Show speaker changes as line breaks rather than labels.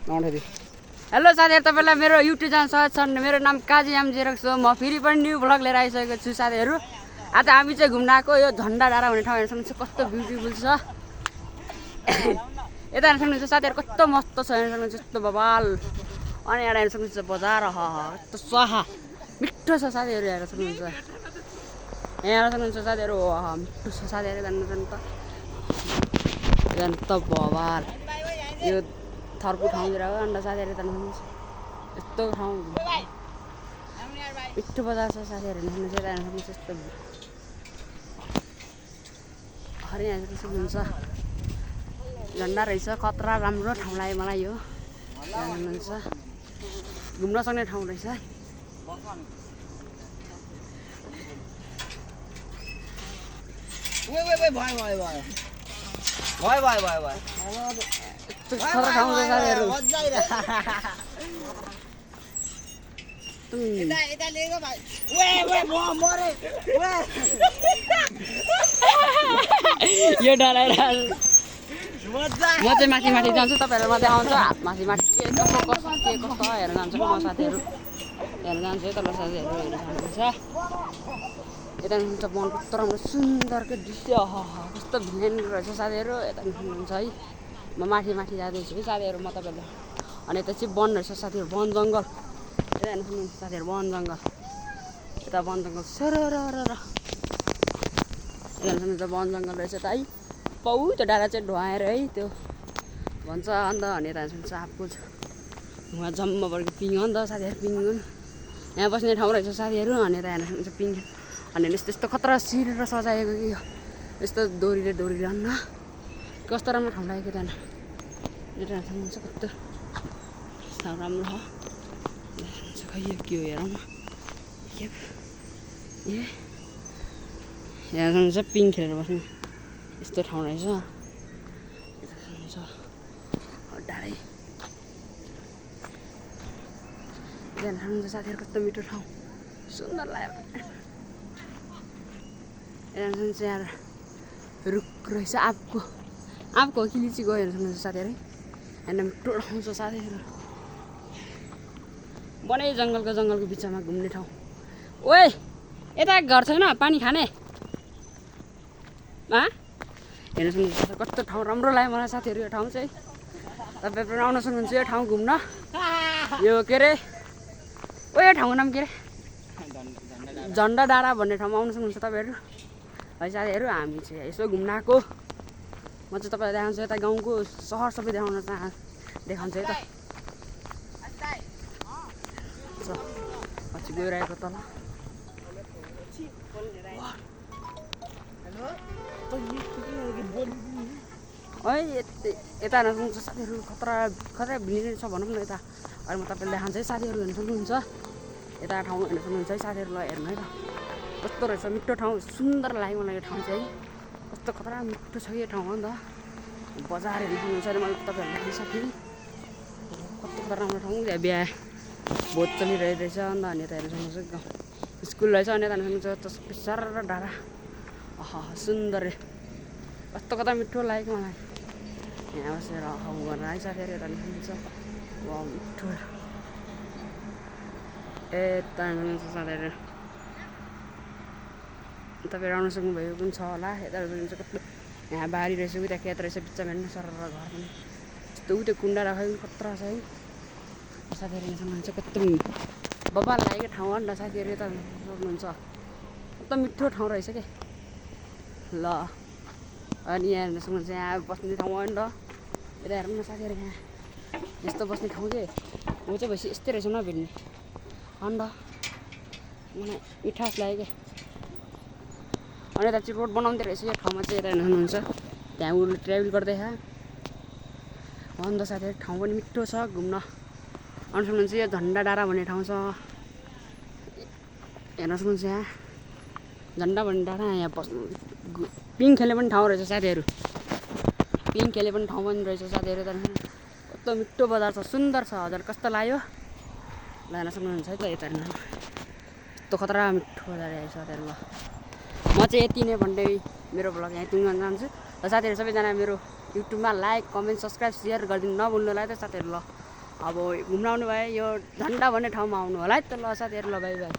आउँदै हेलो साथीहरु तपाईलाई मेरो युट्युब च्यानल स्वागत छ मेरो नाम काजी एम जेरक्स हो म फेरि पनि न्यू भ्लग लिएर आइसकेको छु साथीहरु आज हामी चाहिँ घुम्न आएको यो झण्डा डाँडा भन्ने ठाउँ हेर्न सक्नुहुन्छ कस्तो ब्युटिफुल छ यता हेर्न सक्नुहुन्छ साथीहरु कस्तो मस्त छ हेर्न सक्नुहुन्छ यस्तो बबाल अनि यहाँ हेर्न सक्नुहुन्छ बजार कस्तो स्वाहा मिठो छ साथीहरु हेर्न सक्नुहुन्छ यहाँ हेर्न सक्नुहुन्छ साथीहरु मिठो छ साथीहरु जान्न त बबाल यो थर्पु ठाउँतिर हो अन्त साथीहरु जान्न सक्नुहुन्छ यस्तो ठाउँ मिठो बजार छ साथीहरु हेर्न सक्नुहुन्छ यस्तो हरि हेर्न सक्नुहुन्छ झन्डा रहेछ कत्रा राम्रो ठाउँ लाग्यो मलाई यो हेर्नुहुन्छ घुम्न सक्ने ठाउँ रहेछ खतरा ठाउँ छ साथीहरु यो डराएर म चाहिँ माथि माथि जान्छु तपाईहरु म देखाउँछु हात माथि माथि के कस्तो हेर्न जान्छु म साथीहरु हेर्न जान्छु है तल साथीहरु हेर्न सक्नुहुन्छ यता हुन्छ मन कस्तो राम्रो सुन्दरको दृश्य कस्तो भिलेन रहेछ साथीहरु यता हुनुहुन्छ है म माथि माथि जाँदैछु है साथीहरु म तपाईहरुलाई अनि यता चाहिँ वन रहेछ साथीहरु वन जंगल यता हेर्न सक्नुहुन्छ साथीहरु वन जंगल यता वन जंगल सरररर यता हेर्न सक्नुहुन्छ वन जंगल रहेछ त है पौ त्यो डाँडा चाहिँ ढुवाएर है त्यो भन्छ अन्त अनि यता हेर्न सक्नुहुन्छ आफू उहाँ जम्मा परेको पिङ हो नि त साथीहरु पिङुन यहाँ बस्ने ठाउँ रहेछ साथीहरु अनि यता हेर्न सक्नुहुन्छ पिङ अनि यस्तो यस्तो खतरा सिरेर सजाएको कि यस्तो दोरीले अन्न कस्तो राम्रो ठाउँ लाग्यो त्यहाँ यता हेर्न सक्नुहुन्छ कस्तो राम्रो हो खै यो के हो हेरौँ न ए यहाँ सक्नुहुन्छ पिङ खेलेर बस्नु यस्तो ठाउँ रहेछ डाँडै यहाँ सक्नुहुन्छ साथीहरु कस्तो मिठो ठाउँ सुन्दर लाग्यो यहाँ सक्नुहुन्छ यहाँ रुख रहेछ आँपको कि लिचीको हेर्न सक्नुहुन्छ साथीहरु यहाँ मिठो ठाउँ छ साथीहरु बनै जङ्गलको बिचमा घुम्ने ठाउँ ओए यता घर छैन पानी खाने हेर्न सक्नुहुन्छ कस्तो ठाउँ राम्रो लाग्यो मलाई साथीहरु यो ठाउँ चाहिँ तपाईहरु पनि आउन सक्नुहुन्छ यो ठाउँ घुम्न यो के अरे ओ यो ठाउँको नाम के अरे झन्डा डाँडा भन्ने ठाउँमा आउन सक्नुहुन्छ तपाईहरु है साथीहरु हामी चाहिँ यसो घुम्न आएको म चाहिँ तपाईहरुलाई देखाउँछु यता गाउँको सहर सबै देखाउँछु है त पछि गइरहेको तल यता हेर्न सक्नुहुन्छ साथीहरु खतरा भिड छ भनौँ न यता अहिले म तपाईहरुलाई देखाउँछु है साथीहरु हेर्न सक्नुहुन्छ यता ठाउँ हेर्न सक्नुहुन्छ है साथीहरुलाई हेर्नु है त कस्तो रहेछ मिठो ठाउँ सुन्दर लाग्यो मलाई यो ठाउँ चाहिँ कस्तो खतरा मिठो छ यो ठाउँ हो नि त बजार हेर्न सक्नुहुन्छ अहिले मैले तपाईहरुलाई देखाउन सकेँ कस्तो खतरा राम्रो ठाउँ बिहा भोज चलिरहेको रहेछ अन्त अनि यता हेर्न सक्नुहुन्छ स्कुल रहेछ अनि यता हेर्न सक्नुहुन्छ विशाल र डाँडा सुन्दर कस्तो कता मिठो लाग्यो मलाई यहाँ बसेर ठाउँ गरेर है साथीहरु यता हेर्न सक्नुहुन्छ मिठो यता हेर्न सक्नुहुन्छ साथीहरु तपाईहरु आउन सक्नुभएको पनि छ होला यता हेर्नुहुन्छ कस्तो यहाँ बारी रहेछ उता खेत रहेछ बिचमा हेर्नु सरर घर पनि यस्तो त्यो कुण्डा राखेको खतरा छ है साथीहरु हेर्न सक्नुहुन्छ कस्तो बबाल लागेको ठाउँ हो नि त साथीहरु यता सक्नुहुन्छ कस्तो मिठो ठाउँ रहेछ के ल अनि यहाँ हेर्न सक्नुहुन्छ यहाँ बस्ने ठाउँ हो नि त यता हेर्नु न साथीहरु यहाँ यस्तो बस्ने ठाउँ के हो चाहिँ भएपछि यस्तै रहेछ नभेट्ने अन्त मलाई मिठास लाग्यो क्या अनि यता चाहिँ रोड बनाउँदै रहेछ यो ठाउँमा चाहिँ यता हेर्नुहुन्छ त्यहाँ उसले ट्राभल गर्दैछ अन्त साथीहरु ठाउँ पनि मिठो छ घुम्न आउन सक्नुहुन्छ यो झन्डा डाँडा भन्ने ठाउँ छ हेर्न सक्नुहुन्छ यहाँ झन्डा भन्ने डाँडा यहाँ बस्नु पिङ खेल्ने पनि ठाउँ रहेछ साथीहरु पिङ खेल्ने पनि ठाउँ पनि रहेछ साथीहरु कस्तो मिठो बजार छ सुन्दर छ हजुर कस्तो लाग्यो लान सक्नुहुन्छ है त यता हेर्नु यस्तो खतरा मिठो बजार रहेछ साथीहरु ल म चाहिँ यति नै भन्दै मेरो भ्लग यहाँ टुङ्गाउन चाहन्छु र साथीहरु सबैजना मेरो युट्युबमा लाइक कमेन्ट सब्स्क्राइब शेयर गरिदिनु नभुल्नु होला है त साथीहरु ल अब घुम्न आउनु भयो यो झन्डा भन्ने ठाउँमा आउनु होला है त ल साथीहरू ल बाई बाई